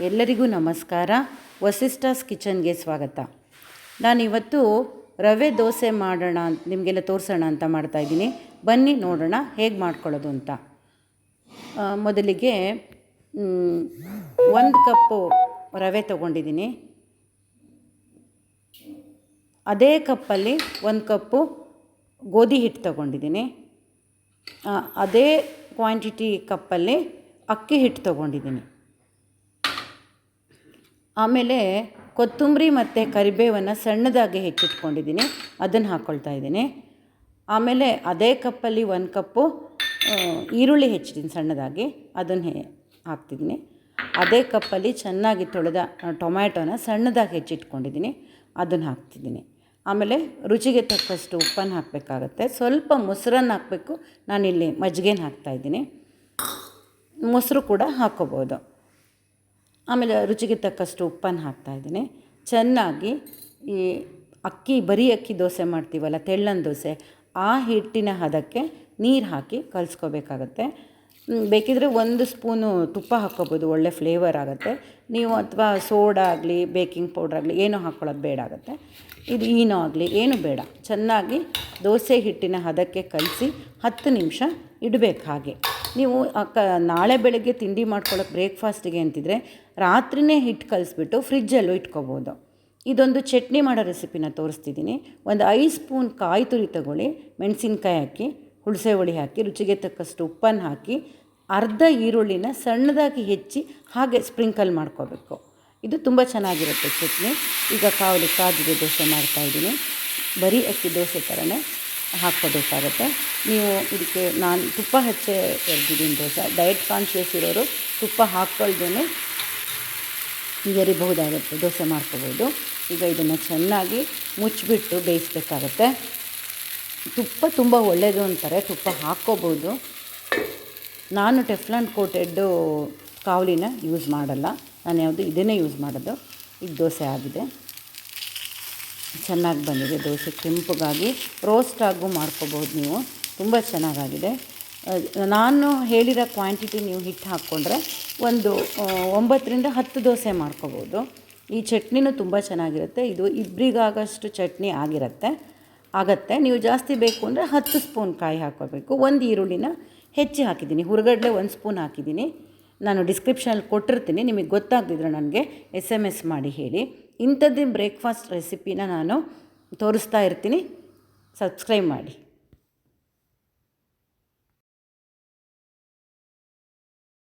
ಎಲ್ಲರಿಗೂ ನಮಸ್ಕಾರ. ವಸಿಷ್ಠಾಸ್ ಕಿಚನ್ಗೆ ಸ್ವಾಗತ. ನಾನಿವತ್ತು ರವೆ ದೋಸೆ ಮಾಡೋಣ ಅಂತ ನಿಮಗೆಲ್ಲ ತೋರಿಸೋಣ ಅಂತ ಮಾಡ್ತಾಯಿದ್ದೀನಿ. ಬನ್ನಿ ನೋಡೋಣ ಹೇಗೆ ಮಾಡ್ಕೊಳ್ಳೋದು ಅಂತ. ಮೊದಲಿಗೆ 1 ಕಪ್ಪು ರವೆ ತೊಗೊಂಡಿದ್ದೀನಿ. ಅದೇ ಕಪ್ಪಲ್ಲಿ 1 ಕಪ್ಪು ಗೋಧಿ ಹಿಟ್ಟು ತೊಗೊಂಡಿದ್ದೀನಿ. ಅದೇ ಕ್ವಾಂಟಿಟಿ ಕಪ್ಪಲ್ಲಿ ಅಕ್ಕಿ ಹಿಟ್ಟು ತೊಗೊಂಡಿದ್ದೀನಿ. ಆಮೇಲೆ ಕೊತ್ತಂಬರಿ ಮತ್ತು ಕರಿಬೇವನ್ನು ಸಣ್ಣದಾಗಿ ಹೆಚ್ಚಿಟ್ಕೊಂಡಿದ್ದೀನಿ, ಅದನ್ನು ಹಾಕ್ಕೊಳ್ತಾ ಇದ್ದೀನಿ. ಆಮೇಲೆ ಅದೇ ಕಪ್ಪಲ್ಲಿ 1 ಕಪ್ಪು ಈರುಳ್ಳಿ ಹೆಚ್ಚಿದ್ದೀನಿ ಸಣ್ಣದಾಗಿ, ಅದನ್ನು ಹಾಕ್ತಿದ್ದೀನಿ. ಅದೇ ಕಪ್ಪಲ್ಲಿ ಚೆನ್ನಾಗಿ ತೊಳೆದ ಟೊಮ್ಯಾಟೋನ ಸಣ್ಣದಾಗಿ ಹೆಚ್ಚಿಟ್ಕೊಂಡಿದ್ದೀನಿ, ಅದನ್ನು ಹಾಕ್ತಿದ್ದೀನಿ. ಆಮೇಲೆ ರುಚಿಗೆ ತಕ್ಕಷ್ಟು ಉಪ್ಪನ್ನು ಹಾಕಬೇಕಾಗತ್ತೆ. ಸ್ವಲ್ಪ ಮೊಸರನ್ನು ಹಾಕಬೇಕು. ನಾನಿಲ್ಲಿ ಮಜ್ಜಿಗೆನ ಹಾಕ್ತಾಯಿದ್ದೀನಿ, ಮೊಸರು ಕೂಡ ಹಾಕ್ಕೋಬೋದು. ಆಮೇಲೆ ರುಚಿಗೆ ತಕ್ಕಷ್ಟು ಉಪ್ಪನ್ನು ಹಾಕ್ತಾಯಿದ್ದೀನಿ. ಚೆನ್ನಾಗಿ ಈ ಬರೀ ಅಕ್ಕಿ ದೋಸೆ ಮಾಡ್ತೀವಲ್ಲ, ತೆಳ್ಳನ ದೋಸೆ, ಆ ಹಿಟ್ಟಿನ ಹದಕ್ಕೆ ನೀರು ಹಾಕಿ ಕಲಿಸ್ಕೋಬೇಕಾಗತ್ತೆ. ಬೇಕಿದ್ರೆ 1 ಸ್ಪೂನು ತುಪ್ಪ ಹಾಕ್ಕೋಬೋದು, ಒಳ್ಳೆ ಫ್ಲೇವರ್ ಆಗುತ್ತೆ. ನೀವು ಅಥವಾ ಸೋಡಾ ಆಗಲಿ ಬೇಕಿಂಗ್ ಪೌಡ್ರ್ ಆಗಲಿ ಏನೂ ಹಾಕ್ಕೊಳ್ಳೋದು ಬೇಡ ಆಗುತ್ತೆ. ಇದು ಏನೋ ಆಗಲಿ ಏನು ಬೇಡ, ಚೆನ್ನಾಗಿ ದೋಸೆ ಹಿಟ್ಟಿನ ಹದಕ್ಕೆ ಕಲಸಿ 10 ನಿಮಿಷ ಇಡಬೇಕು. ಹಾಗೆ ನೀವು ನಾಳೆ ಬೆಳಗ್ಗೆ ತಿಂಡಿ ಮಾಡ್ಕೊಳ್ಳೋಕೆ ಬ್ರೇಕ್ಫಾಸ್ಟಿಗೆ ಅಂತಿದ್ರೆ ರಾತ್ರಿಯೇ ಹಿಟ್ಟು ಕಲಿಸ್ಬಿಟ್ಟು ಫ್ರಿಜ್ಜಲ್ಲೂ ಇಟ್ಕೋಬೋದು. ಇದೊಂದು ಚಟ್ನಿ ಮಾಡೋ ರೆಸಿಪಿನ ತೋರಿಸ್ತಿದ್ದೀನಿ. 5 ಸ್ಪೂನ್ ಕಾಯಿ ತುರಿ ತಗೊಳ್ಳಿ, ಮೆಣಸಿನ್ಕಾಯಿ ಹಾಕಿ, ಹುಣಸೆ ಹುಳಿ ಹಾಕಿ, ರುಚಿಗೆ ತಕ್ಕಷ್ಟು ಉಪ್ಪನ್ನು ಹಾಕಿ, ಅರ್ಧ ಈರುಳ್ಳಿನ ಸಣ್ಣದಾಗಿ ಹೆಚ್ಚಿ ಹಾಗೆ ಸ್ಪ್ರಿಂಕಲ್ ಮಾಡ್ಕೋಬೇಕು. ಇದು ತುಂಬ ಚೆನ್ನಾಗಿರುತ್ತೆ ಚಟ್ನಿ. ಈಗ ಕಾದಿದೆ ದೋಸೆ ಮಾಡ್ತಾಯಿದ್ದೀನಿ. ಬರೀ ಅಕ್ಕಿ ದೋಸೆ ಥರನೇ ಹಾಕ್ಕೋಬೇಕಾಗತ್ತೆ. ನೀವು ಇದಕ್ಕೆ ನಾನು ತುಪ್ಪ ಹಚ್ಚಿ ಎರ್ದಿದ್ದೀನಿ ದೋಸೆ. ಡಯಟ್ ಕಾನ್ಷಿಯಸ್ ಇರೋರು ತುಪ್ಪ ಹಾಕ್ಕೊಳ್ದೇ ಎರಿಬಹುದಾಗುತ್ತೆ, ದೋಸೆ ಮಾಡ್ಕೋಬೋದು. ಈಗ ಇದನ್ನು ಚೆನ್ನಾಗಿ ಮುಚ್ಚಿಬಿಟ್ಟು ಬೇಯಿಸಬೇಕಾಗತ್ತೆ. ತುಪ್ಪ ತುಂಬ ಒಳ್ಳೆಯದು ಅಂತಾರೆ, ತುಪ್ಪ ಹಾಕ್ಕೋಬೋದು. ನಾನು ಟೆಫ್ಲಾನ್ ಕೋಟೆಡ್ಡು ಕಾವಲಿನ ಯೂಸ್ ಮಾಡಲ್ಲ, ನಾನು ಇದನ್ನೇ ಯೂಸ್ ಮಾಡೋದು. ಈಗ ದೋಸೆ ಆಗಿದೆ, ಚೆನ್ನಾಗಿ ಬಂದಿದೆ ದೋಸೆ. ಕೆಂಪಗಾಗಿ ರೋಸ್ಟ್ ಆಗು ಮಾಡ್ಕೋಬೋದು ನೀವು, ತುಂಬ ಚೆನ್ನಾಗಾಗಿದೆ. ನಾನು ಹೇಳಿರೋ ಕ್ವಾಂಟಿಟಿ ನೀವು ಹಿಟ್ಟು ಹಾಕ್ಕೊಂಡ್ರೆ 9 ರಿಂದ 10 ದೋಸೆ ಮಾಡ್ಕೋಬೋದು. ಈ ಚಟ್ನಿನೂ ತುಂಬ ಚೆನ್ನಾಗಿರುತ್ತೆ. ಇದು ಇಬ್ಬರಿಗಾಗಷ್ಟು ಚಟ್ನಿ ಆಗತ್ತೆ. ನೀವು ಜಾಸ್ತಿ ಬೇಕು ಅಂದರೆ 10 ಸ್ಪೂನ್ ಕಾಯಿ ಹಾಕ್ಕೋಬೇಕು. 1 ಈರುಳ್ಳಿನ ಹೆಚ್ಚಿ ಹಾಕಿದ್ದೀನಿ, ಹುರಗಡ್ಲೆ 1 ಸ್ಪೂನ್ ಹಾಕಿದ್ದೀನಿ. ನಾನು ಡಿಸ್ಕ್ರಿಪ್ಷನಲ್ಲಿ ಕೊಟ್ಟಿರ್ತೀನಿ, ನಿಮಗೆ ಗೊತ್ತಾಗದಿದ್ರೆ ನನಗೆ SMS ಮಾಡಿ ಹೇಳಿ. ಇಂಥದ್ದೇ ಬ್ರೇಕ್ಫಾಸ್ಟ್ ರೆಸಿಪಿನ ನಾನು ತೋರಿಸ್ತಾ ಇರ್ತೀನಿ, ಸಬ್ಸ್ಕ್ರೈಬ್ ಮಾಡಿ.